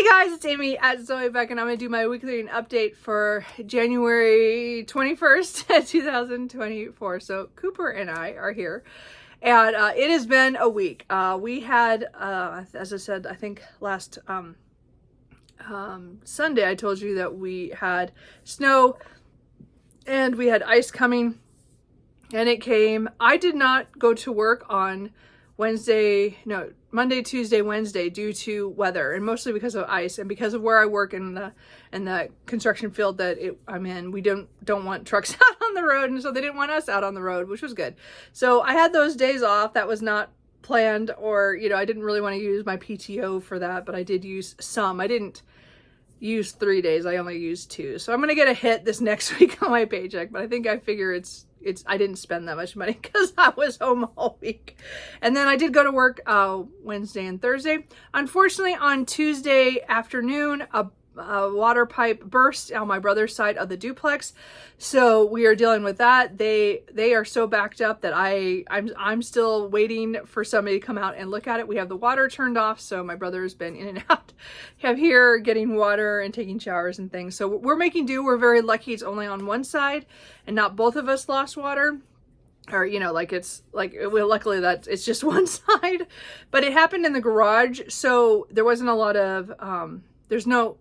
Hey guys, it's Amy at Zoe Beck, and I'm going to do my weekly reading update for January 21st, 2024. So Cooper and I are here, and it has been a week. We had, as I said, I think last Sunday, I told you that we had snow and we had ice coming, and it came. I did not go to work on Monday, Tuesday, Wednesday due to weather, and mostly because of ice and because of where I work in the construction field that I'm in. We don't want trucks out on the road, and so they didn't want us out on the road, which was good. So I had those days off. That was not planned, or I didn't really want to use my PTO for that, but I did use some. I didn't use 3 days. I only used 2. So I'm gonna get a hit this next week on my paycheck, but I figure I didn't spend that much money because I was home all week. And then I did go to work Wednesday and Thursday. Unfortunately, on Tuesday afternoon, a water pipe burst on my brother's side of the duplex. So we are dealing with that. They are so backed up that I'm still waiting for somebody to come out and look at it. We have the water turned off, so my brother's been in and out here getting water and taking showers and things. So we're making do. We're very lucky it's only on one side and not both of us lost water. Or, luckily that it's just one side. But it happened in the garage, so there wasn't a lot of, there's no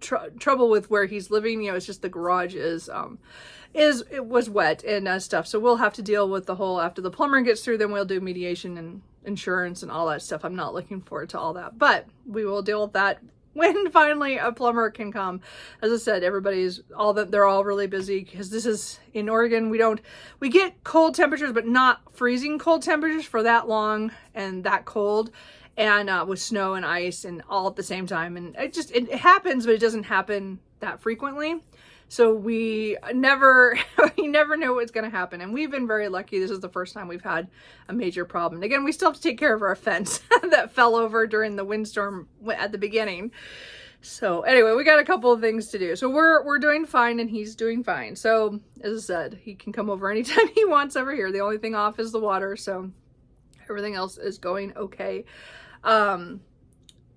trouble with where he's living. It's just the garage it was wet and stuff. So we'll have to deal with the whole, after the plumber gets through, then we'll do mediation and insurance and all that stuff. I'm not looking forward to all that, but we will deal with that when finally a plumber can come. As I said, they're all really busy because this is in Oregon. We get cold temperatures, but not freezing cold temperatures for that long and that cold. And with snow and ice and all at the same time. And it happens, but it doesn't happen that frequently. So we never know what's going to happen. And we've been very lucky. This is the first time we've had a major problem. And again, we still have to take care of our fence that fell over during the windstorm at the beginning. So anyway, we got a couple of things to do. So we're doing fine, and he's doing fine. So as I said, he can come over anytime he wants over here. The only thing off is the water. So everything else is going okay.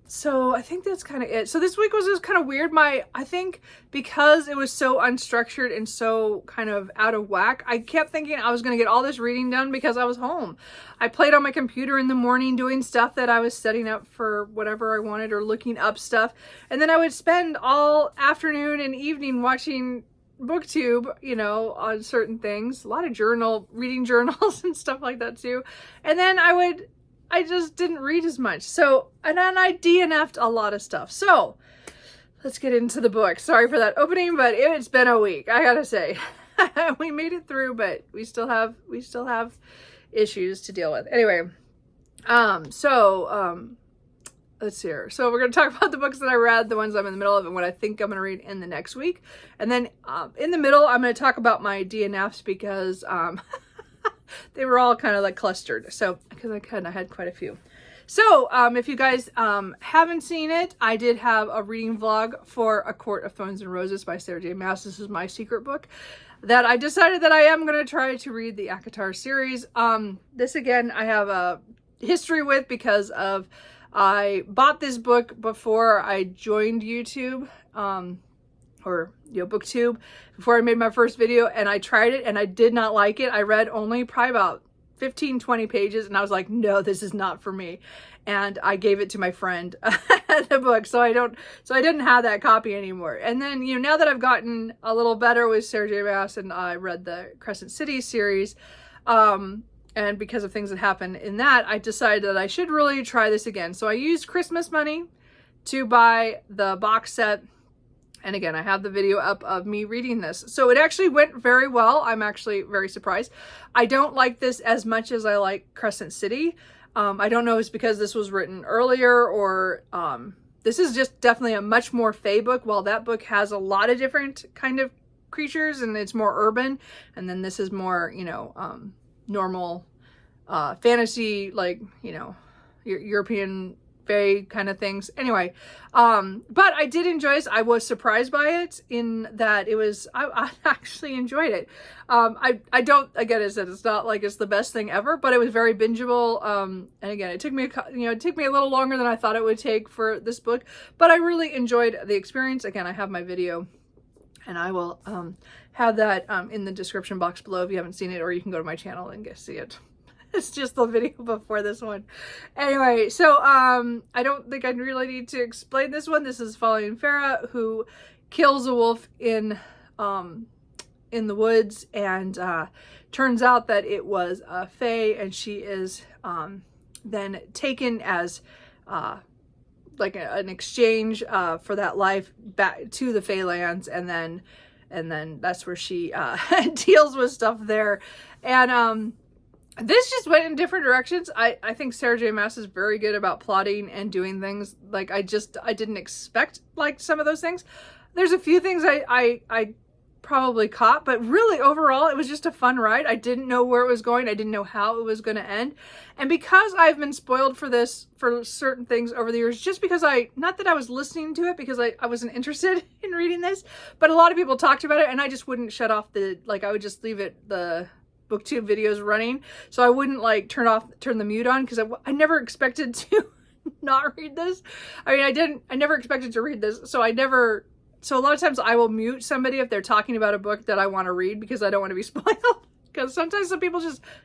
So I think that's kind of it. So this week was just kind of weird. I think because it was so unstructured and so kind of out of whack, I kept thinking I was going to get all this reading done because I was home. I played on my computer in the morning doing stuff that I was setting up for whatever I wanted or looking up stuff. And then I would spend all afternoon and evening watching booktube, on certain things, a lot of reading journals and stuff like that too. And then I just didn't read as much. So, and then I DNF'd a lot of stuff. So let's get into the book. Sorry for that opening, but it's been a week, I gotta say. We made it through, but we still have issues to deal with. Anyway, let's see here. So we're going to talk about the books that I read, the ones I'm in the middle of, and what I think I'm going to read in the next week. And then in the middle, I'm going to talk about my DNFs because they were all kind of like clustered. So because I kind of had quite a few. So if you guys haven't seen it, I did have a reading vlog for A Court of Thorns and Roses by Sarah J. Maas. This is my secret book that I decided that I am going to try to read the ACOTAR series. This again, I have a history with because of I bought this book before I joined YouTube, or BookTube, before I made my first video, and I tried it and I did not like it. I read only probably about 15-20 pages and I was like, no, this is not for me. And I gave it to my friend, the book. So I didn't have that copy anymore. And then, now that I've gotten a little better with Sarah J. Maas and I read the Crescent City series, and because of things that happened in that, I decided that I should really try this again. So I used Christmas money to buy the box set. And again, I have the video up of me reading this. So it actually went very well. I'm actually very surprised. I don't like this as much as I like Crescent City. I don't know if it's because this was written earlier or this is just definitely a much more fae book. While that book has a lot of different kind of creatures and it's more urban. And then this is more, normal fantasy, like, European fae kind of things. Anyway, but I did enjoy this. I was surprised by it in that I actually enjoyed it. I don't, again, I said, it's not like it's the best thing ever, but it was very bingeable. And again, it took me, it took me a little longer than I thought it would take for this book, but I really enjoyed the experience. Again, I have my video, and I will have that in the description box below if you haven't seen it, or you can go to my channel and get see it. It's just the video before this one. Anyway, so I don't think I really need to explain this one. This is following Farah, who kills a wolf in the woods, and turns out that it was a fae, and she is then taken as like an exchange for that life back to the Fae lands, and then that's where she deals with stuff there. And this just went in different directions. I think Sarah J. Maas is very good about plotting and doing things. Like, I didn't expect like some of those things. There's a few things I probably caught, but really overall it was just a fun ride. I didn't know where it was going. I didn't know how it was going to end. And because I've been spoiled for this, for certain things over the years, just because not that I was listening to it because I wasn't interested in reading this, but a lot of people talked about it, and I just wouldn't shut off I would just leave it, the booktube videos running, so I wouldn't like turn the mute on, because I never expected to not read this. I mean, I never expected to read this, so a lot of times I will mute somebody if they're talking about a book that I want to read, because I don't want to be spoiled, because sometimes some people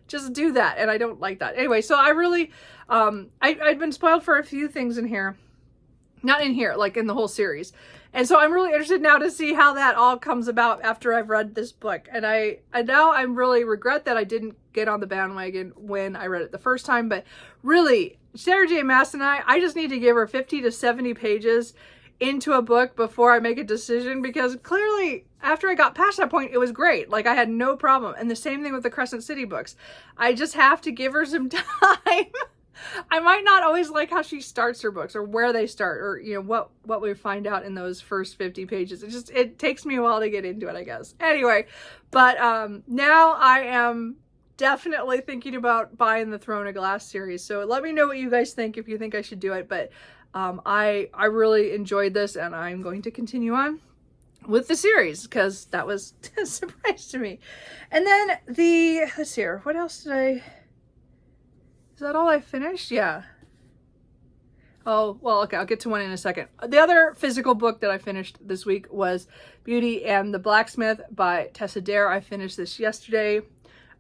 just do that, and I don't like that. Anyway, so I really I'd been spoiled for a few things in here. Not in here, like in the whole series. And so I'm really interested now to see how that all comes about after I've read this book. And now I really regret that I didn't get on the bandwagon when I read it the first time. But really, Sarah J. Maas and I just need to give her 50 to 70 pages into a book before I make a decision, because clearly after I got past that point, it was great. Like, I had no problem. And the same thing with the Crescent City books. I just have to give her some time. I might not always like how she starts her books, or where they start, or what we find out in those first 50 pages. It takes me a while to get into it, I guess. Anyway, but now I am definitely thinking about buying the Throne of Glass series. So let me know what you guys think, if you think I should do it. But I really enjoyed this, and I'm going to continue on with the series, because that was a surprise to me. And then let's see here, what else did I... Is that all I finished? Yeah. Oh, well, okay, I'll get to one in a second. The other physical book that I finished this week was Beauty and the Blacksmith by Tessa Dare. I finished this yesterday.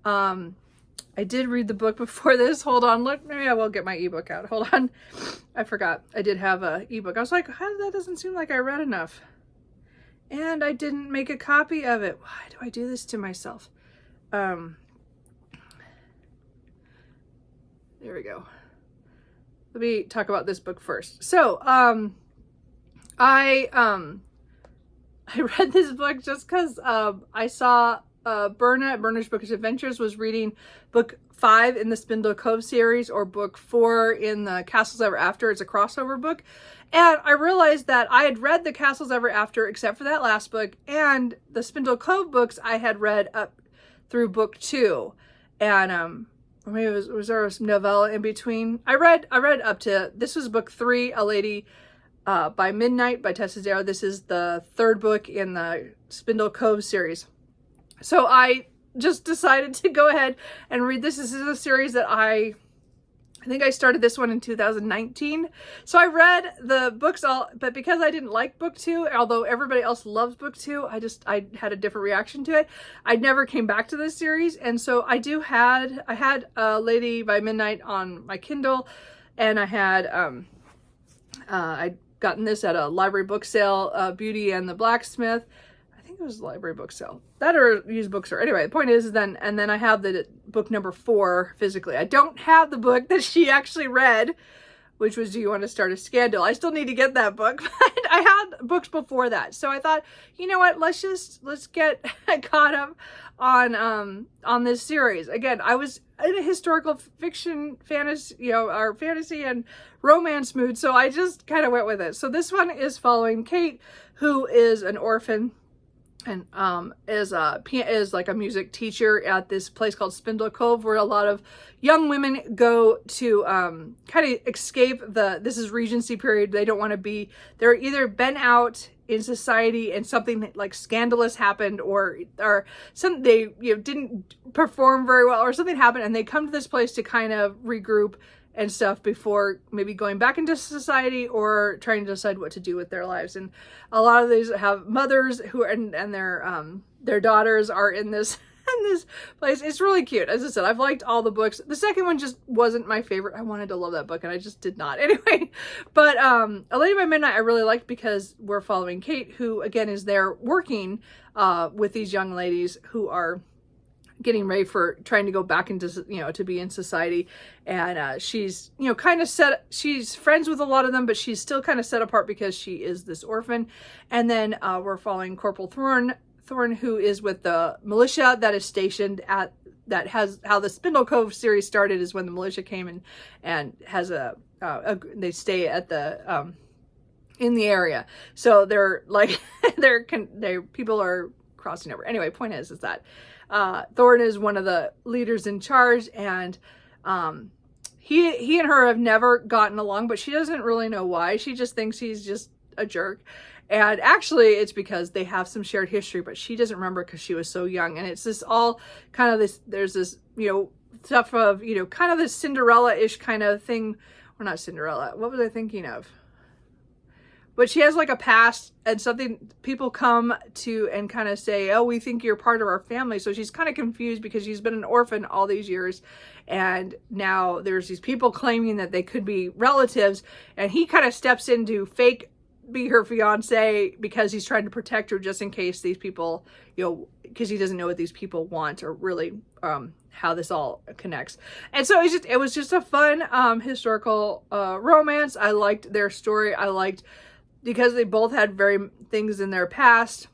I did read the book before this. Hold on, look, maybe I will get my ebook out. Hold on. I forgot. I did have an ebook. I was like, that doesn't seem like I read enough. And I didn't make a copy of it. Why do I do this to myself? There we go. Let me talk about this book first. So, I read this book just because I saw Berna at Berna's Bookish Adventures was reading book 5 in the Spindle Cove series, or book 4 in the Castles Ever After. It's a crossover book. And I realized that I had read the Castles Ever After, except for that last book, and the Spindle Cove books I had read up through book 2. And, or maybe was there a novella in between? I read up to, this was book 3, A Lady by Midnight by Tessa Dare. This is the 3rd book in the Spindle Cove series. So I just decided to go ahead and read this. This is a series that I think I started this one in 2019. So I read the books all, but because I didn't like book 2, although everybody else loves book 2, I had a different reaction to it. I never came back to this series. And so I had Lady by Midnight on my Kindle, and I had, I'd gotten this at a library book sale, Beauty and the Blacksmith. I think it was a library book sale. That or used bookstore. Anyway, the point is then I have the book number 4 physically. I don't have the book that she actually read, which was Do You Want to Start a Scandal? I still need to get that book, but I had books before that. So I thought, you know what, let's get caught up on this series. Again, I was in a historical fiction, fantasy, or fantasy and romance mood, so I just kind of went with it. So this one is following Kate, who is an orphan. and is like a music teacher at this place called Spindle Cove, where a lot of young women go to kind of escape this is Regency period. They don't want to be, they're either been out in society and something like scandalous happened, or some they didn't perform very well, or something happened, and they come to this place to kind of regroup and stuff before maybe going back into society or trying to decide what to do with their lives. And a lot of these have mothers who and their daughters are in this in this place. It's really cute. As I said, I've liked all the books. The second one just wasn't my favorite. I wanted to love that book and I just did not. Anyway, but A Lady by Midnight I really liked because we're following Kate, who again is there working with these young ladies who are getting ready for trying to go back into, to be in society. And she's, kind of she's friends with a lot of them, but she's still kind of set apart because she is this orphan. And then we're following Corporal Thorn, who is with the militia that is stationed at, that has, how the Spindle Cove series started is when the militia came and has they stay at the, in the area. So they're like, people are crossing over. Anyway, point is that Thorn is one of the leaders in charge, and he and her have never gotten along, but she doesn't really know why. She just thinks he's just a jerk. And actually it's because they have some shared history, but she doesn't remember because she was so young. And it's this all kind of this, there's this, stuff of, kind of this Cinderella-ish kind of thing. Or not Cinderella. What was I thinking of? But she has like a past and something people come to and kind of say, oh, we think you're part of our family. So she's kind of confused because she's been an orphan all these years. And now there's these people claiming that they could be relatives. And he kind of steps in to be her fiance because he's trying to protect her just in case these people, because he doesn't know what these people want or really how this all connects. And so it was just a fun historical romance. I liked their story. I liked because they both had very things in their past,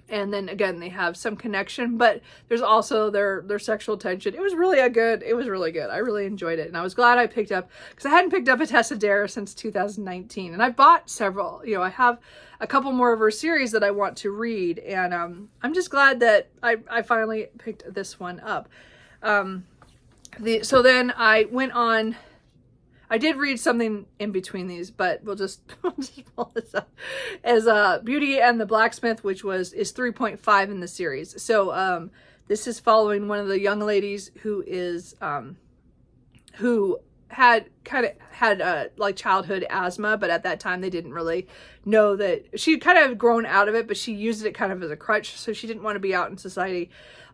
and then again they have some connection, but there's also their sexual tension. It was really good. I really enjoyed it, and I was glad I picked up, because I hadn't picked up a Tessa Dare since 2019, and I bought several. I have a couple more of her series that I want to read, and I'm just glad that I finally picked this one up. So then I went on. I did read something in between these, but we'll just pull this up. As Beauty and the Blacksmith, which is 3.5 in the series. So this is following one of the young ladies who is who had like childhood asthma, but at that time they didn't really know that she kind of grown out of it, but she used it kind of as a crutch, so she didn't want to be out in society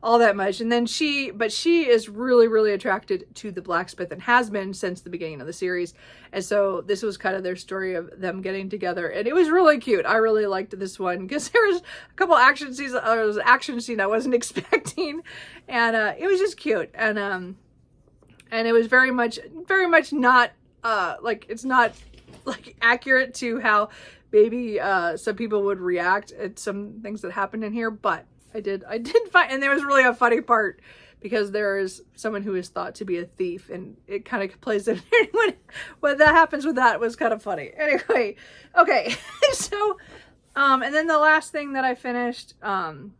all that much. And then she is really, really attracted to the blacksmith and has been since the beginning of the series. And so this was kind of their story of them getting together, and it was really cute. I really liked this one because there was a couple action scenes. There was an action scene I wasn't expecting, and it was just cute. And it was very much not like, it's not like accurate to how maybe some people would react at some things that happened in here, but I did find, and there was really a funny part because there is someone who is thought to be a thief, and it kind of plays in when that happens with that was kind of funny. Anyway, okay, so and then the last thing that I finished one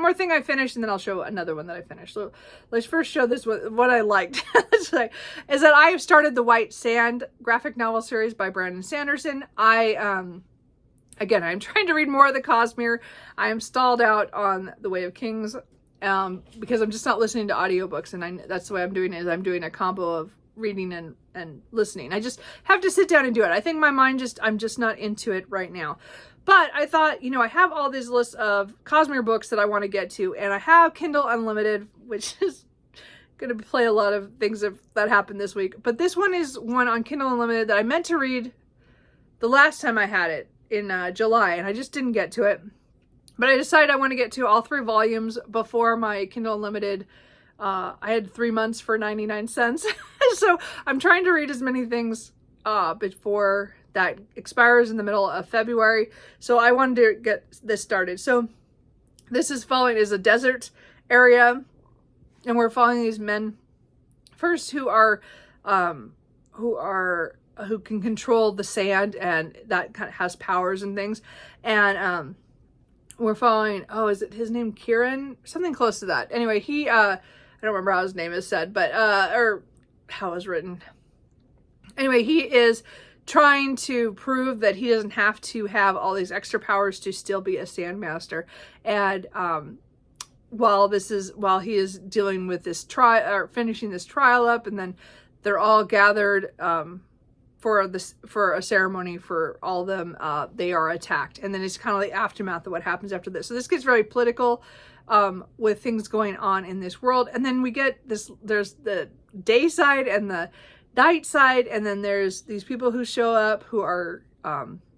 more thing I finished, and then I'll show another one that I finished. So let's first show this what I liked. Is that I have started the White Sand graphic novel series by Brandon Sanderson. Again, I'm trying to read more of the Cosmere. I am stalled out on The Way of Kings because I'm just not listening to audiobooks, and that's the way I'm doing it. Is I'm doing a combo of reading and listening. I just have to sit down and do it. I think I'm just not into it right now. But I thought, I have all these lists of Cosmere books that I want to get to, and I have Kindle Unlimited, which is going to play a lot of things that happened this week. But this one is one on Kindle Unlimited that I meant to read the last time I had it in July, and I just didn't get to it. But I decided I want to get to all 3 volumes before my Kindle Unlimited. I had 3 months for 99 cents. So I'm trying to read as many things before that expires in the middle of February. So I wanted to get this started. So this is a desert area, and we're following these men first who are who can control the sand, and that kind of has powers and things. And we're following, oh, is it his name Kieran? Something close to that. Anyway, he I don't remember how his name is said, but or how it was written. Anyway, he is trying to prove that he doesn't have to have all these extra powers to still be a Sandmaster. And while he is dealing with this trial, or finishing this trial up, and then they're all gathered for a ceremony for all of them, they are attacked. And then it's kind of the aftermath of what happens after this. So this gets very political with things going on in this world. And then we get this, there's the day side and the night side, and then there's these people who show up who are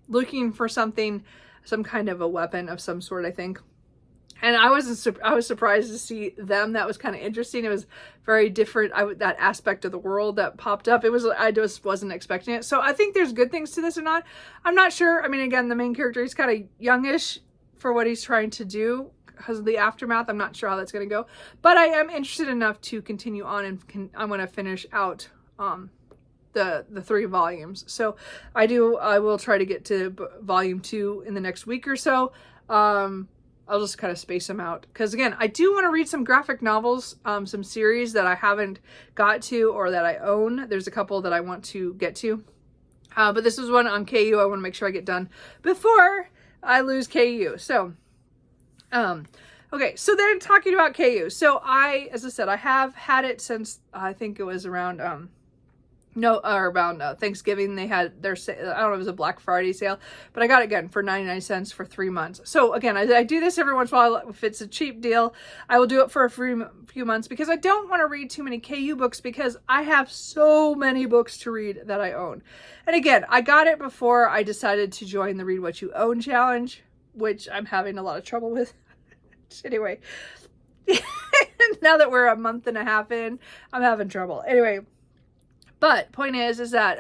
looking for something, some kind of a weapon of some sort, I think. And I was surprised to see them. That was kind of interesting. It was very different. That aspect of the world that popped up. I just wasn't expecting it. So I think there's good things to this or not. I'm not sure. I mean, again, the main character, he's kind of youngish for what he's trying to do because of the aftermath. I'm not sure how that's going to go, but I am interested enough to continue on, and I'm going to finish out the 3 volumes. So I will try to get to volume 2 in the next week or so. I'll just kind of space them out, because again, I do want to read some graphic novels, some series that I haven't got to or that I own. There's a couple that I want to get to, but this is one on KU I want to make sure I get done before I lose KU. So okay, so then talking about KU, so as I said, I have had it since I think it was around around Thanksgiving. They had their I don't know, it was a Black Friday sale, but I got it again for 99 cents for 3 months. So again, I do this every once in a while. If it's a cheap deal, I will do it for a few months, because I don't want to read too many KU books, because I have so many books to read that I own. And again, I got it before I decided to join the Read What You Own challenge, which I'm having a lot of trouble with. Anyway, now that we're a month and a half in, I'm having trouble. Anyway, but point is that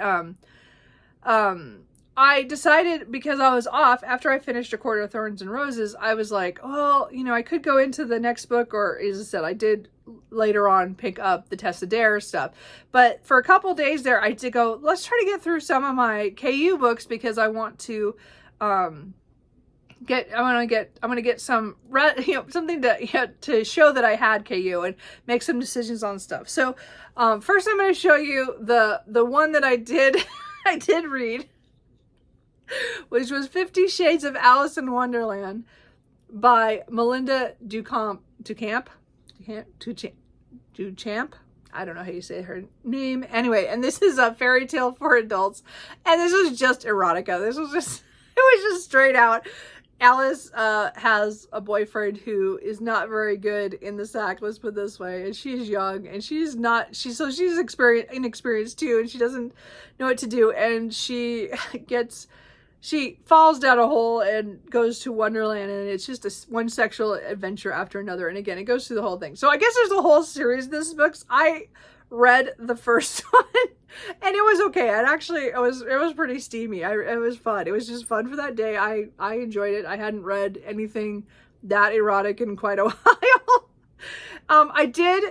I decided, because I was off after I finished A Court of Thorns and Roses, I was like, well, I could go into the next book, or as I said, I did later on pick up the Tessa Dare stuff. But for a couple days there, I did go, let's try to get through some of my KU books, because I want to get some, something to show that I had KU and make some decisions on stuff. So first I'm going to show you the one that I did read, which was 50 Shades of Alice in Wonderland by Melinda Duchamp. I don't know how you say her name. Anyway, and this is a fairy tale for adults, and this was just erotica. It was just straight out. Alice has a boyfriend who is not very good in the sack, let's put it this way, and she's young, and she's inexperienced too, and she doesn't know what to do, and she falls down a hole and goes to Wonderland, and it's just one sexual adventure after another, and again, it goes through the whole thing. So I guess there's a whole series of this books. I read the first one, and it was okay. It was pretty steamy. It was fun. It was just fun for that day. I enjoyed it. I hadn't read anything that erotic in quite a while.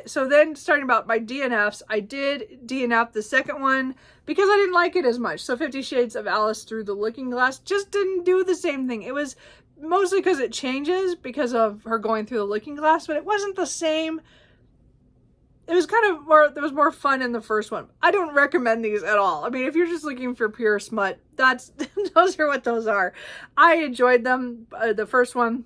So then starting about my DNFs, I did DNF the second one because I didn't like it as much. So 50 Shades of Alice Through the Looking Glass just didn't do the same thing. It was mostly because it changes because of her going through the looking glass, but it wasn't the same. It was kind of more, there was more fun in the first one. I don't recommend these at all. I mean, if you're just looking for pure smut, those are what those are. I enjoyed them, the first one,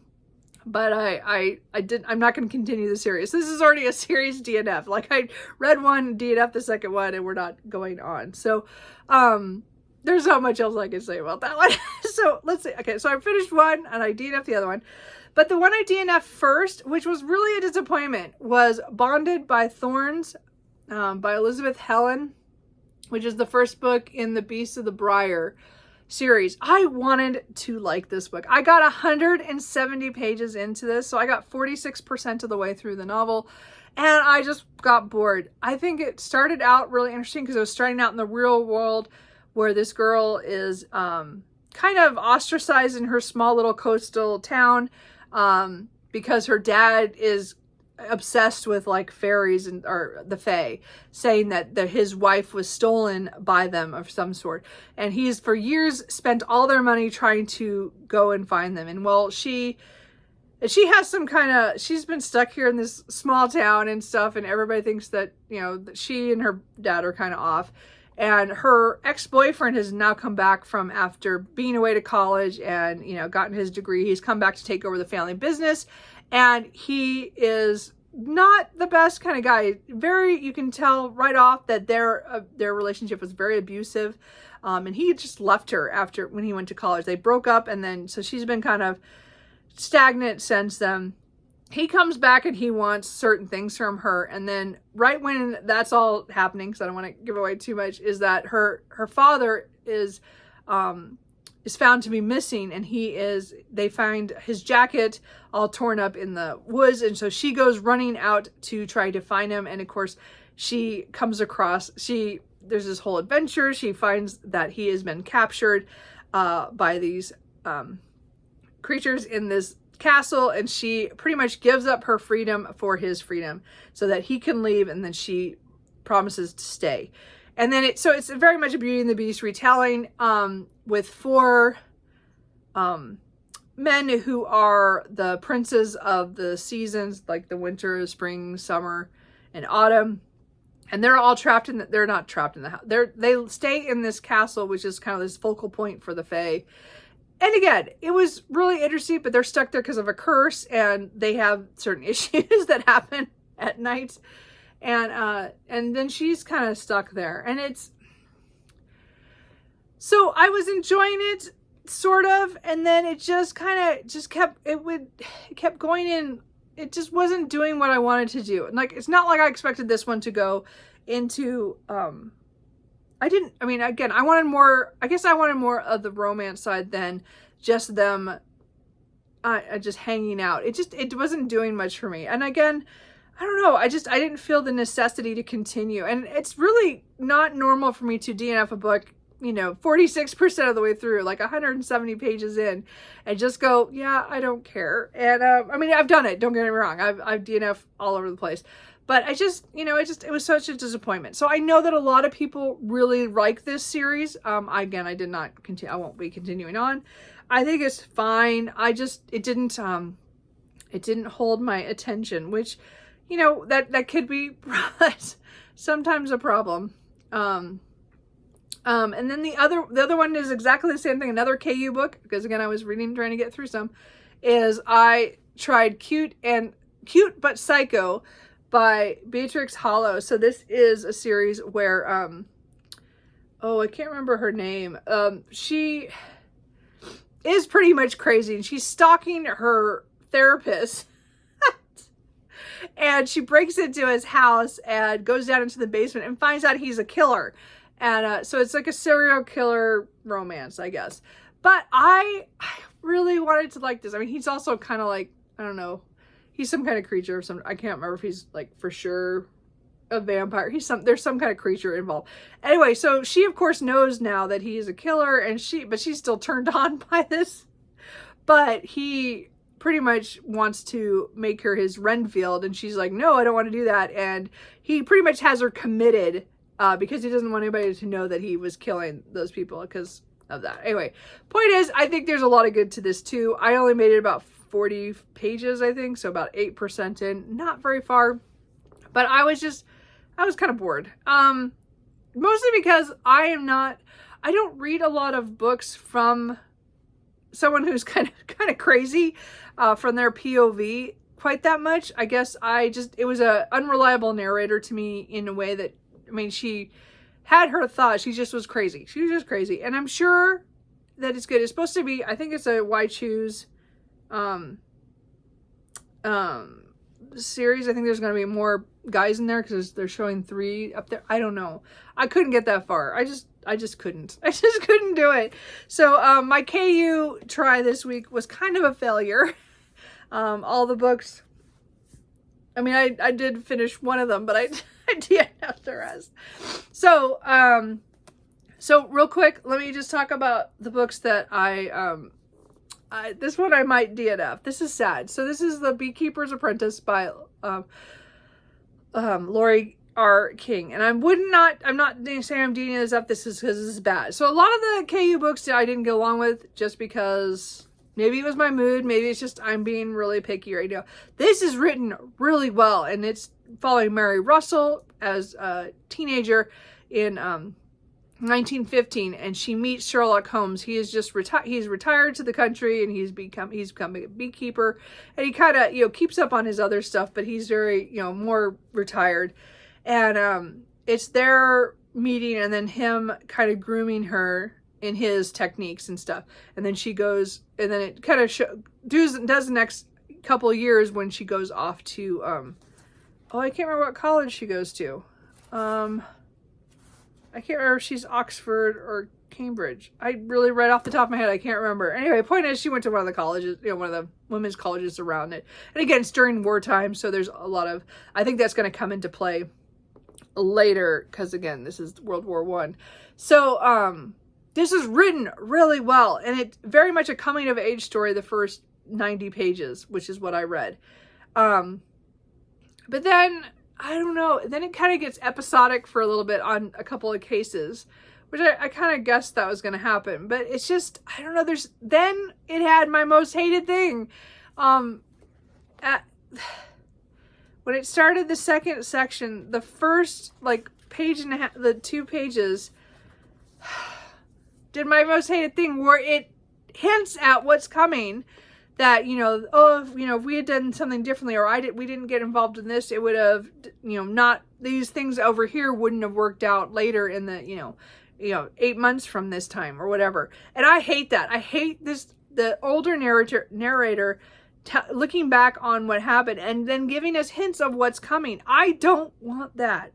but I'm not going to continue the series. This is already a series DNF. Like, I read one, DNF the second one, and we're not going on. So, there's not much else I can say about that one. So let's see. Okay, so I finished one and I DNF'd the other one. But the one I DNF'd first, which was really a disappointment, was Bonded by Thorns by Elizabeth Helen, which is the first book in the Beasts of the Briar series. I wanted to like this book. I got 170 pages into this, so I got 46% of the way through the novel, and I just got bored. I think it started out really interesting because it was starting out in the real world where this girl is kind of ostracized in her small little coastal town because her dad is obsessed with like fairies or the fae, saying that his wife was stolen by them of some sort, and he's for years spent all their money trying to go and find them. And well, she has some kind of, she's been stuck here in this small town and stuff, and everybody thinks that, you know, that she and her dad are kind of off. And her ex-boyfriend has now come back from after being away to college and, you know, gotten his degree. He's come back to take over the family business, and he is not the best kind of guy. Very, you can tell right off that their relationship was very abusive. And he just left her after, when he went to college. They broke up, and then, so she's been kind of stagnant since then. He comes back and he wants certain things from her, and then right when that's all happening, because I don't want to give away too much, is that her father is found to be missing, and they find his jacket all torn up in the woods, and so she goes running out to try to find him. And of course she comes across, there's this whole adventure. She finds that he has been captured by these creatures in this castle, and she pretty much gives up her freedom for his freedom so that he can leave, and then she promises to stay. And then it's very much a Beauty and the Beast retelling, with 4 men who are the princes of the seasons, like the winter, spring, summer, and autumn. And they're all trapped in they're not trapped in the house. They stay in this castle, which is kind of this focal point for the Fae. And again, it was really interesting, but they're stuck there because of a curse, and they have certain issues that happen at night. And then she's kind of stuck there. And so I was enjoying it, sort of, and then it just kind of kept going in. It just wasn't doing what I wanted to do. And like, it's not like I expected this one to go into, I wanted more, I guess I wanted more of the romance side than just them just hanging out. It wasn't doing much for me. And again, I don't know, I didn't feel the necessity to continue. And it's really not normal for me to DNF a book, 46% of the way through, like 170 pages in, and just go, yeah, I don't care. And I've done it, don't get me wrong. I've DNF all over the place. But it was such a disappointment. So I know that a lot of people really like this series. I did not continue. I won't be continuing on. I think it's fine. It didn't hold my attention, which, that could be sometimes a problem. And then the other one is exactly the same thing. Another KU book, because again, I was trying to get through some, is I tried Cute But Psycho by Beatrix Hollow. So this is a series where, I can't remember her name. She is pretty much crazy, and she's stalking her therapist. And she breaks into his house and goes down into the basement and finds out he's a killer. And so it's like a serial killer romance, I guess. But I really wanted to like this. I mean, he's also kind of like, I don't know, he's some kind of creature or something. I can't remember if he's like for sure a vampire. There's some kind of creature involved. Anyway, so she of course knows now that he is a killer, and she's still turned on by this. But he pretty much wants to make her his Renfield, and she's like, no, I don't want to do that. And he pretty much has her committed because he doesn't want anybody to know that he was killing those people because of that. Anyway, point is, I think there's a lot of good to this too. I only made it about 40 pages, I think, so about 8% in, not very far, but I was kind of bored. Mostly because I don't read a lot of books from someone who's kind of crazy, from their POV quite that much. I guess it was a unreliable narrator to me in a way that, she had her thoughts. She just was crazy. She was just crazy. And I'm sure that it's good. It's supposed to be, I think it's a Why Choose series. I think there's going to be more guys in there because they're showing 3 up there. I don't know. I couldn't get that far. I just couldn't. I just couldn't do it. So my KU try this week was kind of a failure. All the books, I did finish one of them, but I DNF'd the rest. So real quick, let me just talk about the books that this one I might DNF. This is sad. So this is The Beekeeper's Apprentice by Lori R. King. And I'm not saying I'm dealing this up. This is because this is bad. So a lot of the KU books I didn't go along with just because maybe it was my mood. Maybe it's just I'm being really picky right now. This is written really well, and it's following Mary Russell as a teenager in 1915, and she meets Sherlock Holmes. He is just he's retired to the country, and he's become a beekeeper, and he kind of keeps up on his other stuff, but he's very more retired. And it's their meeting, and then him kind of grooming her in his techniques and stuff. And then she goes, and then it kind of does the next couple of years when she goes off to, I can't remember what college she goes to. I can't remember if she's Oxford or Cambridge. I really, right off the top of my head, I can't remember. Anyway, point is, she went to one of the colleges, one of the women's colleges around it. And again, it's during wartime, so there's a lot of, I think that's going to come into play later, because again, this is World War I. So this is written really well, and it's very much a coming of age story, the first 90 pages, which is what I read. But then I don't know, then it kind of gets episodic for a little bit on a couple of cases, which I kind of guessed that was going to happen. But it's just, I don't know, then it had my most hated thing. When it started the second section, the first page and a half, the 2 pages did my most hated thing, where it hints at what's coming, that if we had done something differently, or we didn't get involved in this, it would have not, these things over here wouldn't have worked out later in the 8 months from this time or whatever. And I hate that. I hate the older narrator looking back on what happened and then giving us hints of what's coming. I don't want that.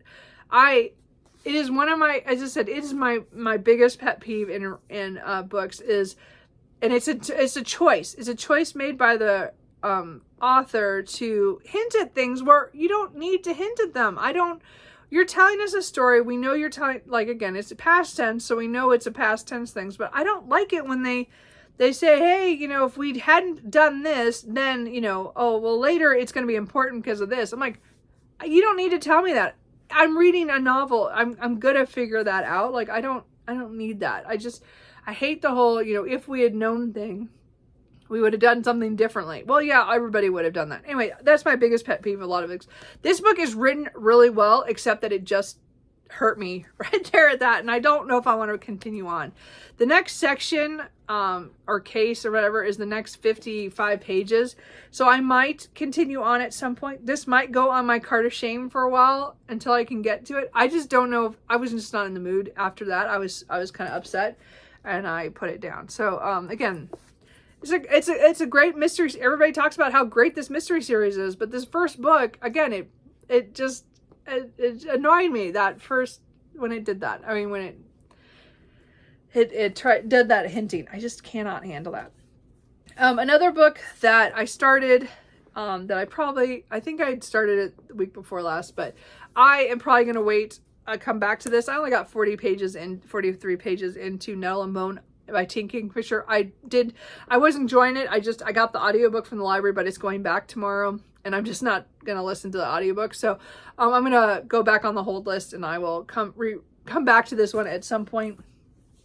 It is one of my, as I said, it is my biggest pet peeve in books is, and it's a choice. It's a choice made by the author to hint at things where you don't need to hint at them. You're telling us a story. We know you're telling, again, it's a past tense, so we know it's a past tense things, but I don't like it when they say, hey, if we hadn't done this, then, later it's going to be important because of this. I'm like, you don't need to tell me that. I'm reading a novel. I'm going to figure that out. I don't need that. I hate the whole, if we had known thing, we would have done something differently. Well, yeah, everybody would have done that. Anyway, that's my biggest pet peeve. A lot of it. This book is written really well, except that it just hurt me right there at that. And I don't know if I want to continue on. The next section, or case or whatever, is the next 55 pages. So I might continue on at some point. This might go on my cart of shame for a while until I can get to it. I just don't know if I was just not in the mood after that. I was kind of upset, and I put it down. So again, it's a great mystery. Everybody talks about how great this mystery series is, but this first book, again, it just annoyed me that first when it did that. I mean, when it did that hinting. I just cannot handle that. Another book that I started, that I think I started it the week before last, but I am probably going to wait, come back to this. I only got 43 pages into Nettle and Bone by T. Kingfisher. I was enjoying it. I got the audiobook from the library, but it's going back tomorrow, and I'm just not going to listen to the audiobook. So I'm going to go back on the hold list, and I will come back to this one at some point.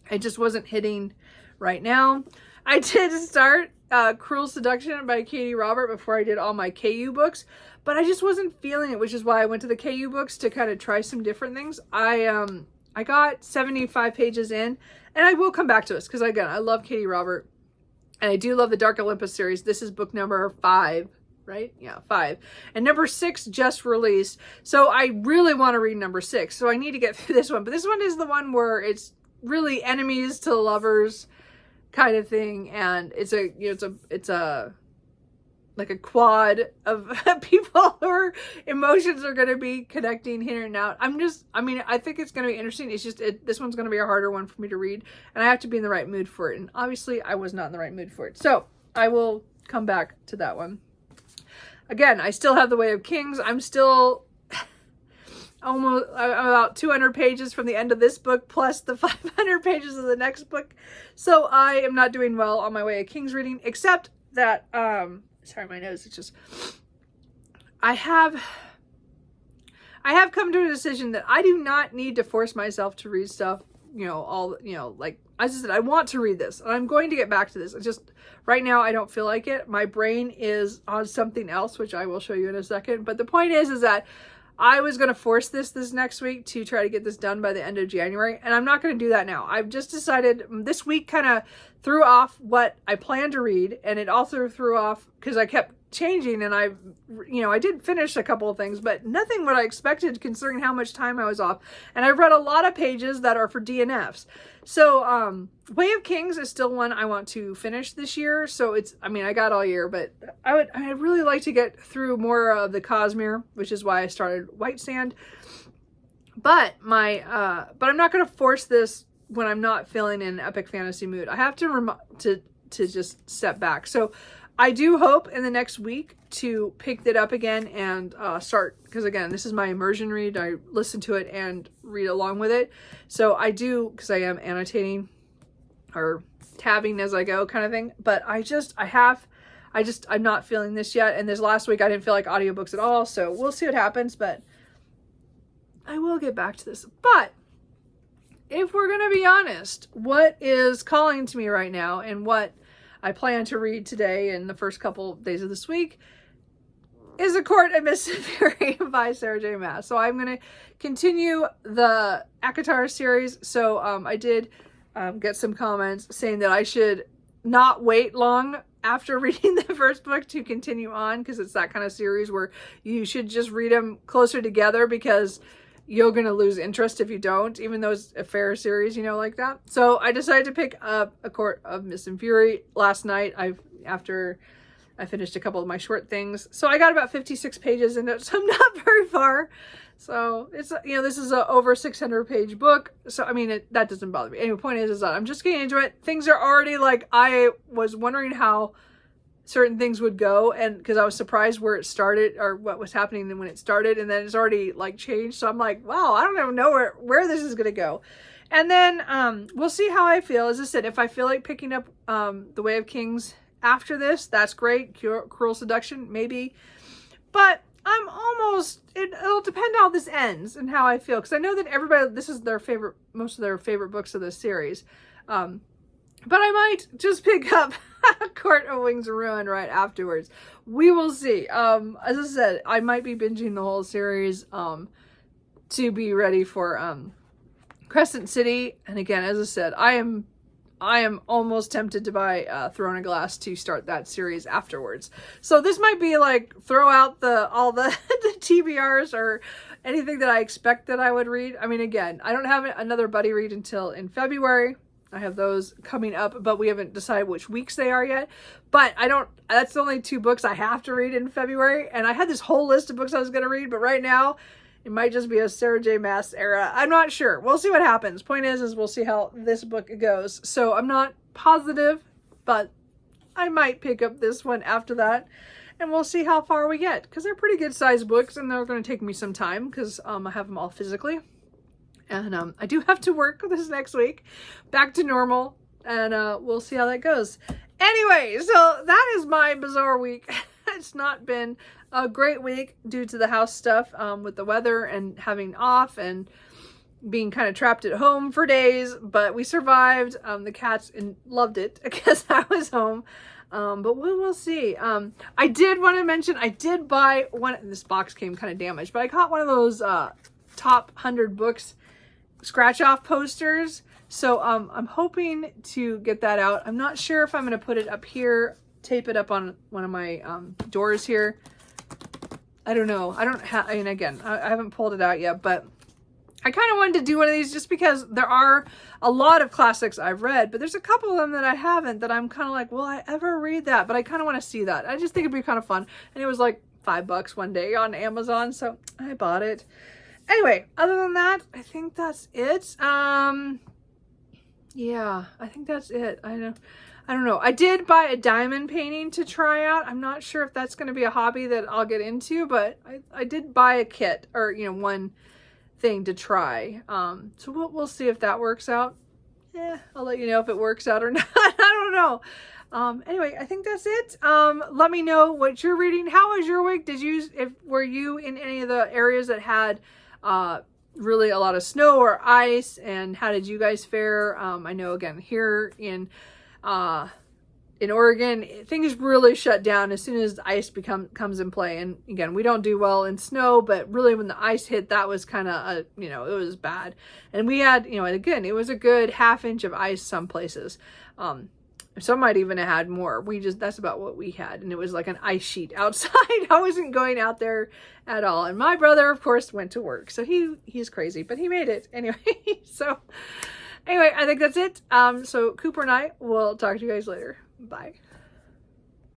It just wasn't hitting right now. I did start Cruel Seduction by Katie Robert before I did all my KU books, but I just wasn't feeling it, which is why I went to the KU books to kind of try some different things. I got 75 pages in, and I will come back to this because, again, I love Katie Robert, and I do love the Dark Olympus series. This is book number 5, right? Yeah, 5. And number 6 just released, so I really want to read number 6, so I need to get through this one. But this one is the one where it's really enemies to lovers kind of thing, and it's a like a quad of people whose emotions are going to be connecting here and now. I think it's going to be interesting. It's just, this one's going to be a harder one for me to read, and I have to be in the right mood for it. And obviously I was not in the right mood for it. So I will come back to that one. Again, I still have The Way of Kings. I'm still I'm about 200 pages from the end of this book, plus the 500 pages of the next book. So I am not doing well on my Way of Kings reading, except that, sorry, my nose, it's just, I have come to a decision that I do not need to force myself to read stuff, like, as I said, I want to read this and I'm going to get back to this. It's just right now I don't feel like it. My brain is on something else, which I will show you in a second. But the point is that I was going to force this next week to try to get this done by the end of January. And I'm not going to do that now. I've just decided this week kind of threw off what I planned to read. And it also threw off because I kept changing, and I did finish a couple of things, but nothing what I expected considering how much time I was off. And I've read a lot of pages that are for DNFs. So Way of Kings is still one I want to finish this year. So I got all year, but I'd really like to get through more of the Cosmere, which is why I started White Sand. But but I'm not going to force this when I'm not feeling in an epic fantasy mood. I have to just step back. So I do hope in the next week to pick that up again and start, because again, this is my immersion read. I listen to it and read along with it. So I do, because I am annotating or tabbing as I go kind of thing. But I'm not feeling this yet. And this last week I didn't feel like audiobooks at all. So we'll see what happens, but I will get back to this. But if we're going to be honest, what is calling to me right now and what I plan to read today in the first couple of days of this week is A Court of Mist and Fury by Sarah J. Maas. So I'm going to continue the ACOTAR series. So I did get some comments saying that I should not wait long after reading the first book to continue on, because it's that kind of series where you should just read them closer together, because you're going to lose interest if you don't, even though it's a fair series, like that. So I decided to pick up A Court of Mist and Fury last night after I finished a couple of my short things. So I got about 56 pages in it, so I'm not very far. So it's, this is a over 600 page book. So, that doesn't bother me. Anyway, the point is that I'm just getting into it. Things are already like, I was wondering how certain things would go, and because I was surprised where it started or what was happening when it started, and then it's already like changed. So I'm like, wow, I don't even know where this is going to go. And then we'll see how I feel. As I said, if I feel like picking up The Way of Kings after this, that's great. Cruel Seduction, maybe. But I'm almost, it'll depend how this ends and how I feel, because I know that everybody, this is most of their favorite books of this series. But I might just pick up Court of Wings of Ruin right afterwards. We will see. As I said, I might be binging the whole series to be ready for Crescent City. And again, as I said, I am almost tempted to buy Throne of Glass to start that series afterwards. So this might be like throw out all the TBRs or anything that I expect that I would read. Again, I don't have another buddy read until in February. I have those coming up, but we haven't decided which weeks they are yet. But that's the only 2 books I have to read in February. And I had this whole list of books I was going to read, but right now it might just be a Sarah J. Maas era. I'm not sure. We'll see what happens. Point is we'll see how this book goes. So I'm not positive, but I might pick up this one after that. And we'll see how far we get, because they're pretty good sized books and they're going to take me some time, because I have them all physically. And I do have to work this next week, back to normal, and we'll see how that goes. Anyway, so that is my bizarre week. It's not been a great week due to the house stuff with the weather and having off and being kind of trapped at home for days, but we survived. The cats loved it because I was home. But we will see. I did want to mention, I did buy one, this box came kind of damaged, but I caught one of those top 100 books scratch off posters. So I'm hoping to get that out. I'm not sure if I'm going to put it up here, tape it up on one of my doors here. I don't know. Again, I haven't pulled it out yet, but I kind of wanted to do one of these just because there are a lot of classics I've read, but there's a couple of them that I haven't, that I'm kind of like, will I ever read that? But I kind of want to see that. I just think it'd be kind of fun. And it was like $5 one day on Amazon, so I bought it. Anyway, other than that, I think that's it. Yeah, I think that's it. I don't know. I did buy a diamond painting to try out. I'm not sure if that's going to be a hobby that I'll get into, but I did buy a kit, or one thing to try. So we'll see if that works out. I'll let you know if it works out or not. I don't know. Anyway, I think that's it. Let me know what you're reading. How was your week? Were you in any of the areas that had really a lot of snow or ice, and how did you guys fare? I know, again, here in Oregon, things really shut down as soon as the ice comes in play. And again, we don't do well in snow, but really when the ice hit, that was kind of it was bad. And we had, and again, it was a good ½ inch of ice some places. Some might even have had more. That's about what we had. And it was like an ice sheet outside. I wasn't going out there at all. And my brother, of course, went to work. So he's crazy, but he made it anyway. So anyway, I think that's it. So Cooper and I will talk to you guys later. Bye.